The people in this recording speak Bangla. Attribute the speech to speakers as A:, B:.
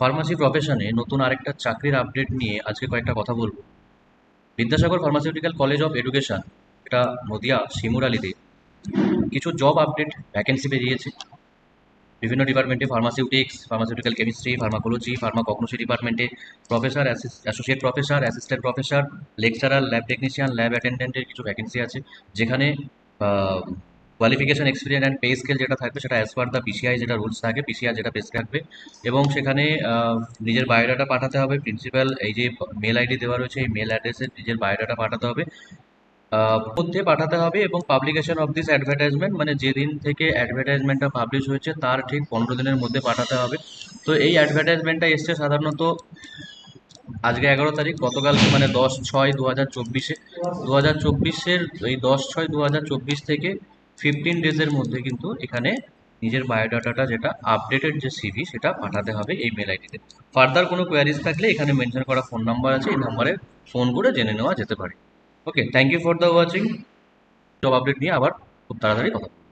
A: ফার্মাসি প্রফেশনে নতুন আরেকটা চাকরির আপডেট নিয়ে আজকে কয়েকটা কথা বলবো। Vidyasagar pharmaceutical college of education, এটা নদিয়া শিমুরালিতে কিছু জব আপডেট ভ্যাকেন্সি বেরিয়েছে বিভিন্ন ডিপার্টমেন্টে। ফার্মাসিউটিক্যাল কেমিস্ট্রি, ফার্মাকোলজি, ফার্মাকগনোসি ডিপার্টমেন্টে professor, associate professor, assistant professor, lecturer, lab technician, lab অ্যাটেন্ডেন্টের কিছু ভ্যাকেন্সি আছে, যেখানে qualification, experience and pay scale যেটা থাকবে সেটা অ্যাজ পার দ্য পিসিআই, যেটা রুলস থাকে, পিসিআই যেটা পে থাকবে। এবং সেখানে নিজের বায়োডাটা পাঠাতে হবে। প্রিন্সিপাল এই যে মেল আইডি দেওয়া রয়েছে, এই মেল অ্যাড্রেসে নিজের বায়োডাটা পাঠাতে হবে, মধ্যে পাঠাতে হবে। এবং পাবলিকেশন অফ দিস অ্যাডভার্টাইজমেন্ট, মানে যেদিন থেকে অ্যাডভার্টাইজমেন্টটা পাবলিশ হয়েছে তার ঠিক 15 দিনের মধ্যে পাঠাতে হবে। তো এই অ্যাডভার্টাইজমেন্টটা এসছে সাধারণত আজকে 11 তারিখ, গতকালকে মানে 10/6/2024, 2024-এর এই 10/6/2024 থেকে 15 ডেজের মধ্যে কিন্তু এখানে নিজের বায়োডাটাটা, যেটা আপডেটেড যে সিভি, সেটা পাঠাতে হবে এই মেল আইডিতে। ফার্দার কোনো কোয়ারিজ থাকলে এখানে মেনশন করা ফোন নাম্বার আছে, এই নাম্বারে ফোন করে জেনে নেওয়া যেতে পারে। Okay, thank you for the watching. Job update নিয়ে আবার খুব তাড়াতাড়ি কথা বলবো।